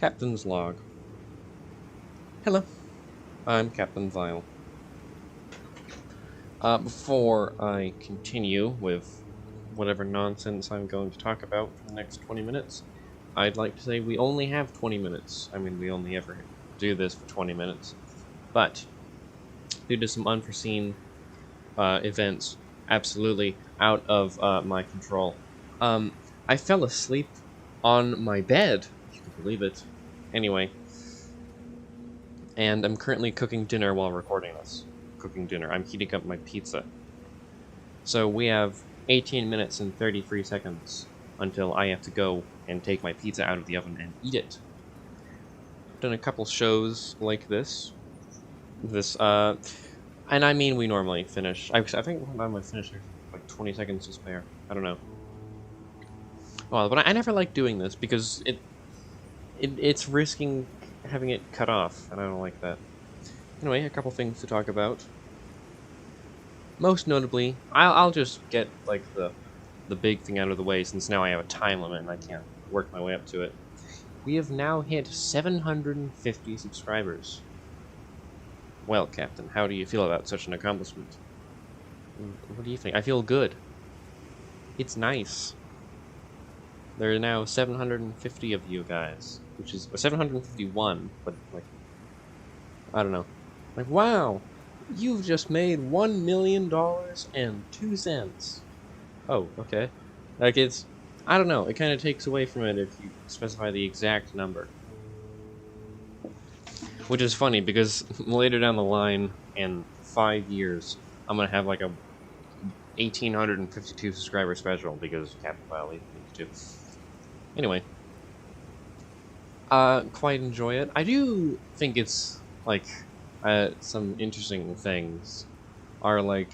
Captain's Log. Hello, I'm Captain Vile. Before I continue with whatever nonsense I'm going to talk about for the next 20 minutes, I'd like to say we only have 20 minutes. I mean, we only ever do this for 20 minutes. But, due to some unforeseen events, absolutely out of my control, I fell asleep on my bed, if you can believe it. Anyway, and I'm currently cooking dinner while recording this. I'm heating up my pizza. So we have 18 minutes and 33 seconds until I have to go and take my pizza out of the oven and eat it. I've done a couple shows like this. And I mean we normally finish. I think one time I finished like 20 seconds to spare. I don't know. Well, but I never like doing this because it's risking having it cut off, and I don't like that. Anyway, a couple things to talk about. Most notably, I'll just get like the big thing out of the way, since now I have a time limit and I can't work my way up to it. We have now hit 750 subscribers. Well, Captain, how do you feel about such an accomplishment? What do you think? I feel good. It's nice. There are now 750 of you guys, which is 751, but like, I don't know. Like, wow, you've just made $1,000,000.02. Oh, okay. Like, I don't know, it kind of takes away from it if you specify the exact number. Which is funny, because later down the line, in 5 years, I'm gonna have like a 1,852 subscriber special, because Captain Vile needs to. Anyway. Quite enjoy it. I do think it's, like, some interesting things are, like...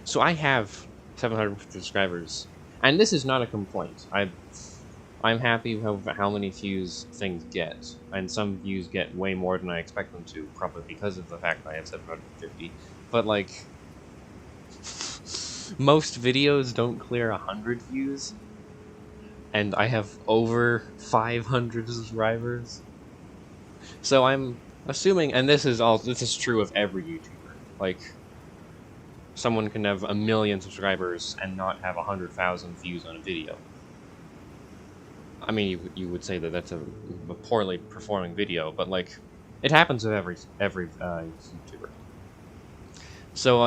So I have 750 subscribers, and this is not a complaint. I'm happy with how many views things get, and some views get way more than I expect them to, probably because of the fact that I have 750. But, like, most videos don't clear 100 views, and I have over 500 subscribers. So I'm assuming, and this is true of every YouTuber, like, someone can have 1 million subscribers and not have 100,000 views on a video. I mean, you would say that that's a poorly performing video, but like, it happens with every YouTuber. So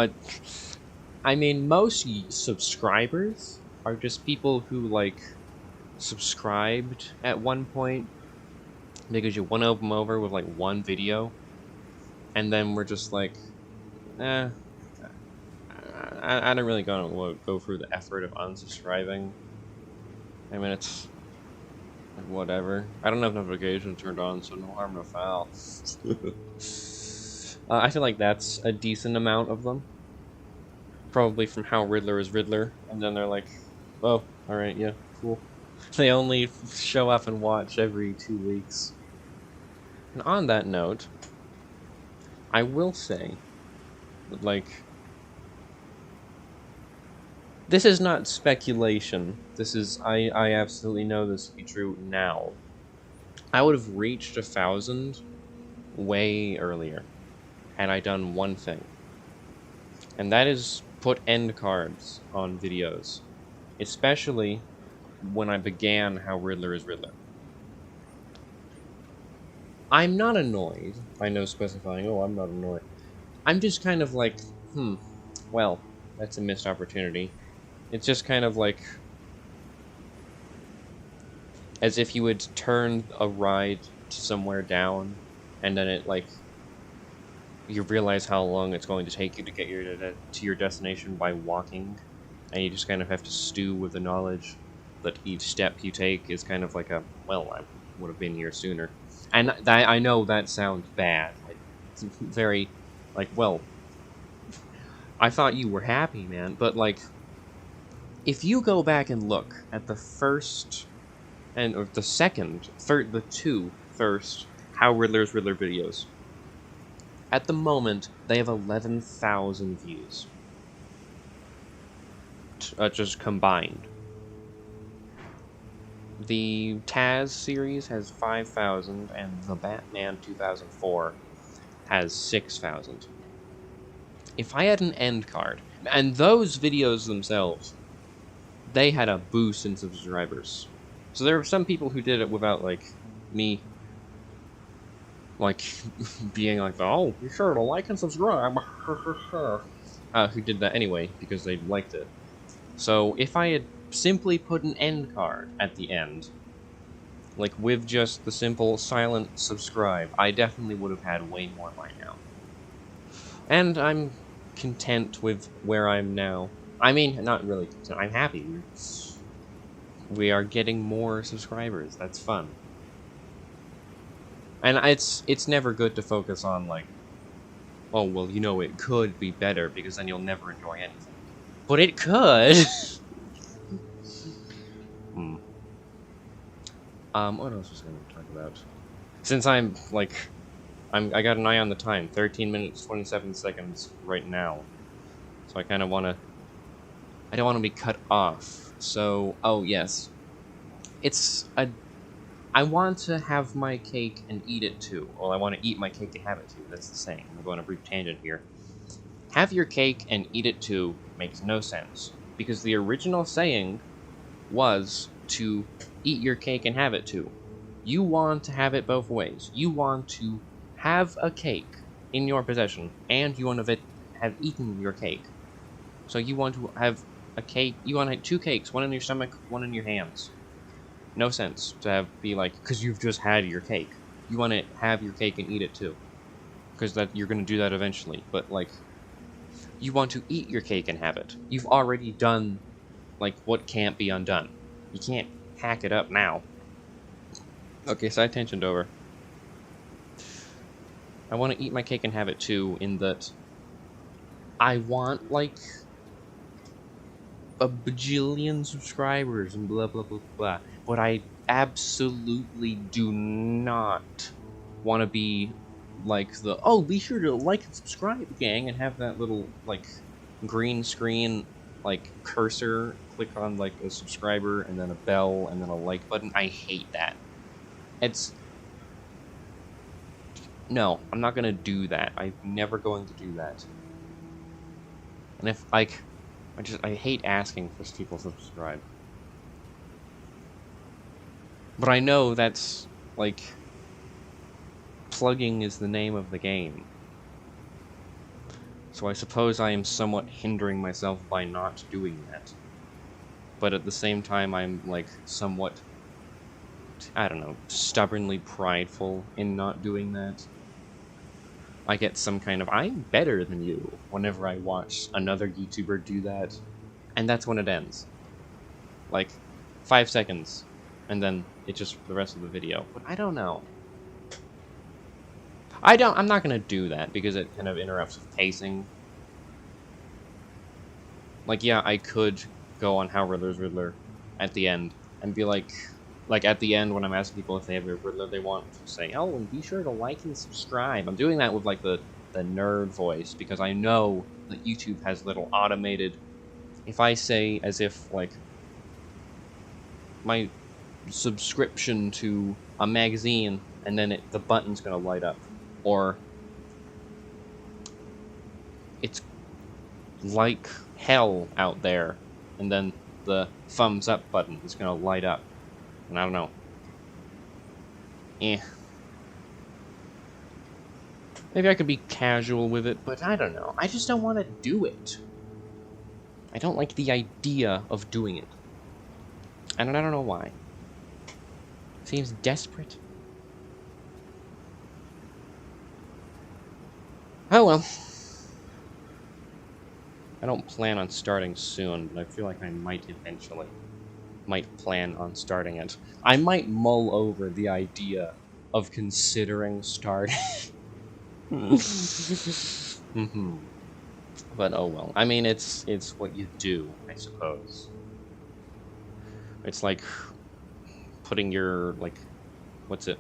I mean, most subscribers are just people who like subscribed at one point because you won them over with like one video, and then we're just like, I don't really go through the effort of unsubscribing. I mean, it's whatever. I don't have notifications turned on, so no harm, no foul. I feel like that's a decent amount of them. Probably from how Riddler is Riddler, and then they're like, oh, alright, yeah, cool. They only show up and watch every 2 weeks. And on that note, I will say that, like, this is not speculation. This is, I absolutely know this to be true now. I would have reached 1,000 way earlier had I done one thing. And that is put end cards on videos. Especially when I began How Riddler is Riddler. I'm not annoyed by no specifying, oh, I'm not annoyed. I'm just kind of like, well, that's a missed opportunity. It's just kind of like as if you would turn a ride somewhere down, and then it, like, you realize how long it's going to take you to get to your destination by walking, and you just kind of have to stew with the knowledge that each step you take is kind of like a, well, I would have been here sooner. And I know that sounds bad. It's very, like, well, I thought you were happy, man, but, like, if you go back and look at the first, or the second, third, the two first How Riddler is Riddler videos, at the moment, they have 11,000 views. Just combined. The Taz series has 5,000, and the Batman 2004 has 6,000. If I had an end card, and those videos themselves, they had a boost in subscribers. So there were some people who did it without, like, me, like, being like, oh, be sure to like and subscribe, who did that anyway, because they liked it. So if I had simply put an end card at the end, like with just the simple silent subscribe, I definitely would have had way more by now. And I'm content with where I'm now. I mean, not really content, I'm happy. We are getting more subscribers, that's fun. And it's never good to focus on, like, oh, well, you know, it could be better, because then you'll never enjoy anything. But it could! What else was I going to talk about? Since I'm, like, I got an eye on the time, 13 minutes, 27 seconds right now. So I kind of want to, I don't want to be cut off. So, oh, yes. I want to have my cake and eat it too. Well, I want to eat my cake and have it too, that's the saying. I'm going on a brief tangent here. Have your cake and eat it too makes no sense. Because the original saying was to eat your cake and have it too. You want to have it both ways. You want to have a cake in your possession, and you want to have eaten your cake. So you want to have a cake, you want to have two cakes, one in your stomach, one in your hands. No sense to be like, because you've just had your cake. You want to have your cake and eat it too. Because that you're going to do that eventually. But, like, you want to eat your cake and have it. You've already done, like, what can't be undone. You can't hack it up now. Okay, side tangent over. I want to eat my cake and have it too, in that I want, like, a bajillion subscribers and blah blah blah blah. But I absolutely do not want to be like the, oh, be sure to like and subscribe, gang, and have that little, like, green screen, like, cursor, click on, like, a subscriber, and then a bell, and then a like button. I hate that. No, I'm not gonna do that. I'm never going to do that. And if, like, I hate asking for people to subscribe. But I know that's, like, plugging is the name of the game. So I suppose I am somewhat hindering myself by not doing that. But at the same time, I'm, like, somewhat, I don't know, stubbornly prideful in not doing that. I get some kind of, I'm better than you, whenever I watch another YouTuber do that. And that's when it ends. Like, 5 seconds. And then it's just the rest of the video. But I don't know. I'm not gonna do that, because it kind of interrupts with pacing. Like, yeah, I could go on How Riddler's Riddler at the end, and be like at the end when I'm asking people if they have a Riddler they want to say, oh, and be sure to like and subscribe. I'm doing that with, like, the nerd voice, because I know that YouTube has little automated, if I say as if, like, my subscription to a magazine, and then the button's gonna light up, or it's like hell out there, and then the thumbs up button is gonna light up, and I don't know. Maybe I could be casual with it, but I don't know. I just don't want to do it. I don't like the idea of doing it. And I don't know why. Seems desperate. Oh well. I don't plan on starting soon, but I feel like I might eventually. Might plan on starting it. I might mull over the idea of considering starting. But oh well. I mean, it's what you do, I suppose. It's like putting your, like, what's it?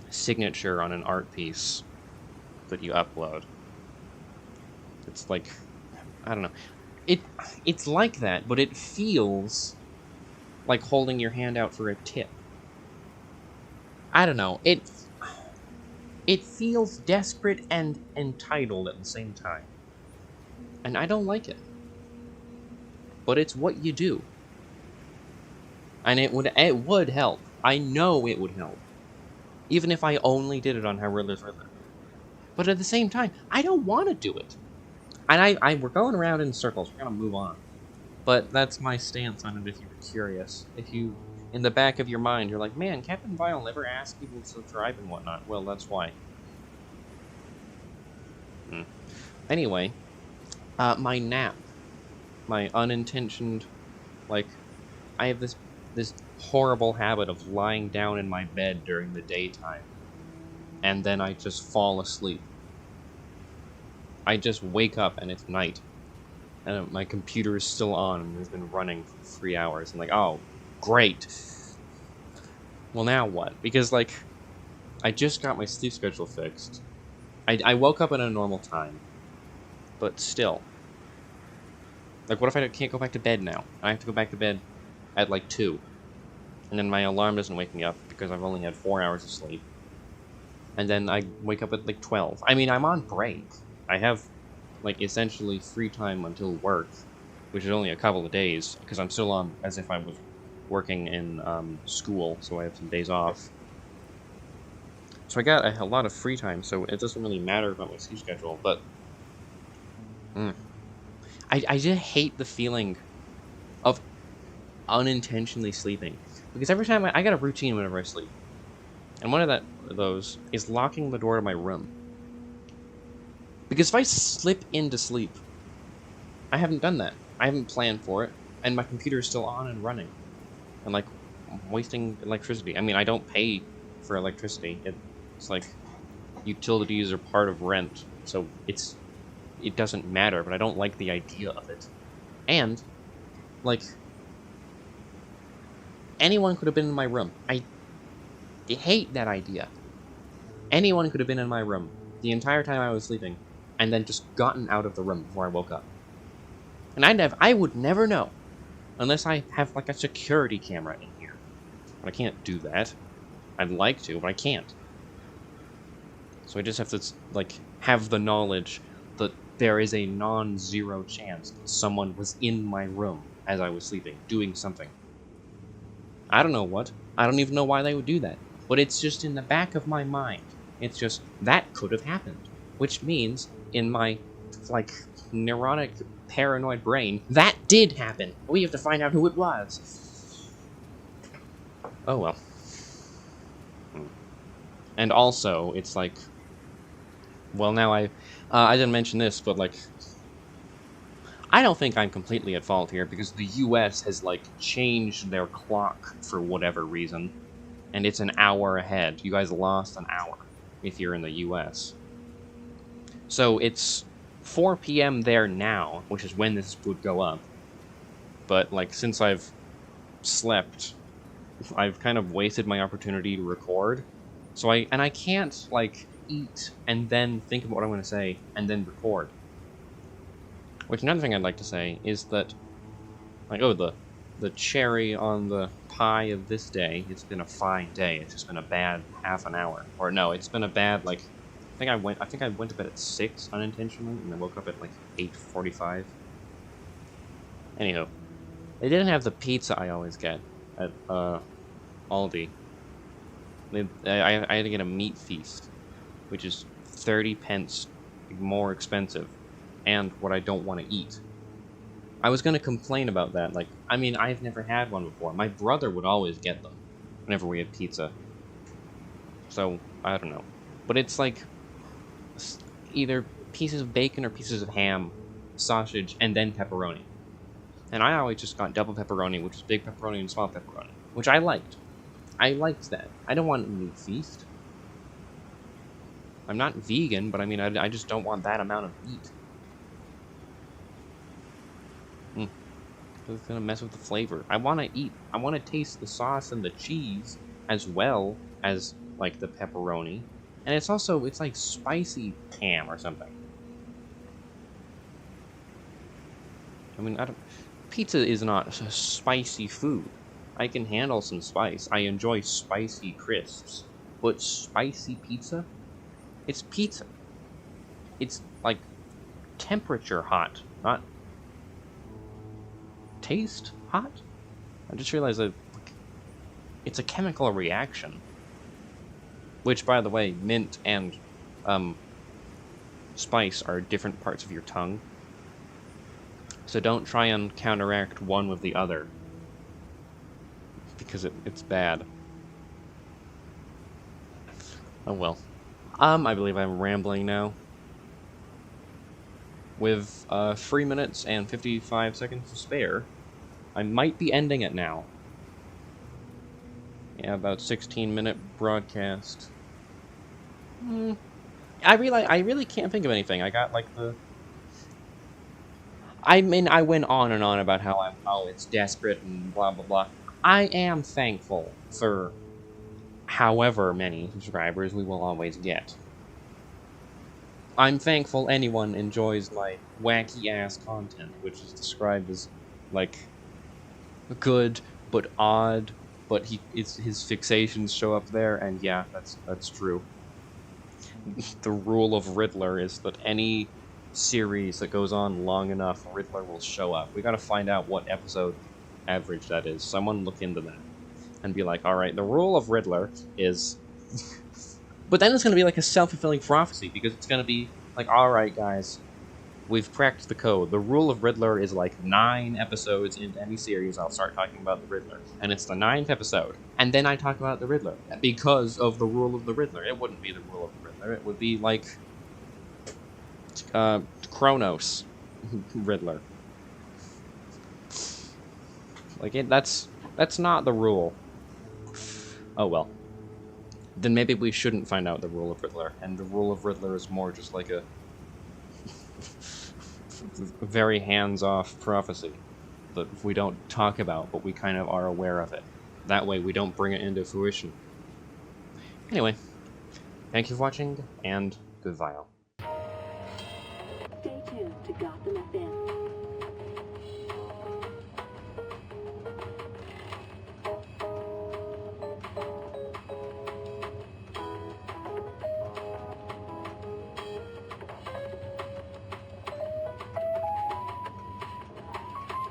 Signature on an art piece that you upload. It's like, I don't know. It's like that, but it feels like holding your hand out for a tip. I don't know. It feels desperate and entitled at the same time. And I don't like it. But it's what you do. And it would help. I know it would help. Even if I only did it on How Riddler's Riddler. But at the same time, I don't want to do it. And we're going around in circles. We're going to move on. But that's my stance on it if you were curious. If you, in the back of your mind, you're like, man, Captain Vile never asked people to subscribe and whatnot. Well, that's why. Anyway, my nap. My unintentioned, like, I have this horrible habit of lying down in my bed during the daytime. And then I just fall asleep. I just wake up and it's night. And my computer is still on and it's been running for 3 hours. I'm like, oh, great. Well, now what? Because, like, I just got my sleep schedule fixed. I woke up at a normal time. But still. Like, what if I can't go back to bed now? I have to go back to bed at, like, 2. And then my alarm doesn't wake me up because I've only had 4 hours of sleep. And then I wake up at, like, 12. I mean, I'm on break. I have, like, essentially free time until work, which is only a couple of days, because I'm still on as if I was working in school, so I have some days off. So I got a lot of free time, so it doesn't really matter about my sleep schedule, but I just hate the feeling of unintentionally sleeping, because every time I got a routine whenever I sleep, and one of those is locking the door to my room. Because if I slip into sleep, I haven't done that. I haven't planned for it, and my computer is still on and running, and like wasting electricity. I mean, I don't pay for electricity. It's like utilities are part of rent, so it doesn't matter. But I don't like the idea of it, and like anyone could have been in my room. I hate that idea. Anyone could have been in my room the entire time I was sleeping, and then just gotten out of the room before I woke up. And I would never know, unless I have like a security camera in here. But I can't do that. I'd like to, but I can't. So I just have to like have the knowledge that there is a non-zero chance that someone was in my room as I was sleeping, doing something. I don't know what. I don't even know why they would do that. But it's just in the back of my mind. It's just, that could have happened. Which means, in my, like, neurotic, paranoid brain, that did happen. We have to find out who it was. Oh well. And also, it's like, well, now I didn't mention this, but, like, I don't think I'm completely at fault here, because the US has, like, changed their clock for whatever reason, and it's an hour ahead. You guys lost an hour if you're in the US. So it's 4 p.m. there now, which is when this would go up. But, like, since I've slept, I've kind of wasted my opportunity to record. So I can't, like, eat and then think about what I'm going to say and then record. Which, another thing I'd like to say is that, like, oh, the cherry on the pie of this day, it's been a fine day. It's just been a bad half an hour. Or no, it's been a bad, like, I think I went to bed at 6 unintentionally, and I woke up at, like, 8:45. Anyhow, they didn't have the pizza I always get at, Aldi. I had to get a meat feast, which is 30 pence more expensive, and what I don't want to eat. I was going to complain about that. Like, I mean, I've never had one before. My brother would always get them whenever we had pizza. So, I don't know. But it's like either pieces of bacon or pieces of ham, sausage, and then pepperoni. And I always just got double pepperoni, which is big pepperoni and small pepperoni, which I liked. I liked that. I don't want a meat feast. I'm not vegan, but I mean, I just don't want that amount of meat. It's gonna mess with the flavor. I want to taste the sauce and the cheese as well as, like, the pepperoni. And it's like spicy ham or something. I mean, pizza is not a spicy food. I can handle some spice. I enjoy spicy crisps. But spicy pizza? It's pizza. It's, like, temperature hot, not taste hot? I just realized that it's a chemical reaction. Which, by the way, mint and spice are different parts of your tongue. So don't try and counteract one with the other. Because it's bad. Oh well. I believe I'm rambling now. With 3 minutes and 55 seconds to spare, I might be ending it now. Yeah, about 16-minute broadcast. I really can't think of anything. I got like the. I mean, I went on and on about how it's desperate and blah blah blah. I am thankful for however many subscribers we will always get. I'm thankful anyone enjoys my wacky-ass content, which is described as, like, good, but odd, but his fixations show up there, and yeah, that's true. The rule of Riddler is that any series that goes on long enough, Riddler will show up. We gotta find out what episode average that is. Someone look into that. And be like, alright, the rule of Riddler is... But then it's going to be like a self-fulfilling prophecy, because it's going to be like, alright guys, we've cracked the code. The rule of Riddler is like 9 episodes into any series, I'll start talking about the Riddler. And it's the 9th episode. And then I talk about the Riddler. Because of the rule of the Riddler. It wouldn't be the rule of the Riddler. It would be like... Kronos. Riddler. Like, that's not the rule. Oh well. Then maybe we shouldn't find out the rule of Riddler, and the rule of Riddler is more just like a very hands-off prophecy that we don't talk about, but we kind of are aware of it. That way we don't bring it into fruition. Anyway, thank you for watching, and goodbye. Stay tuned to Gotham FM.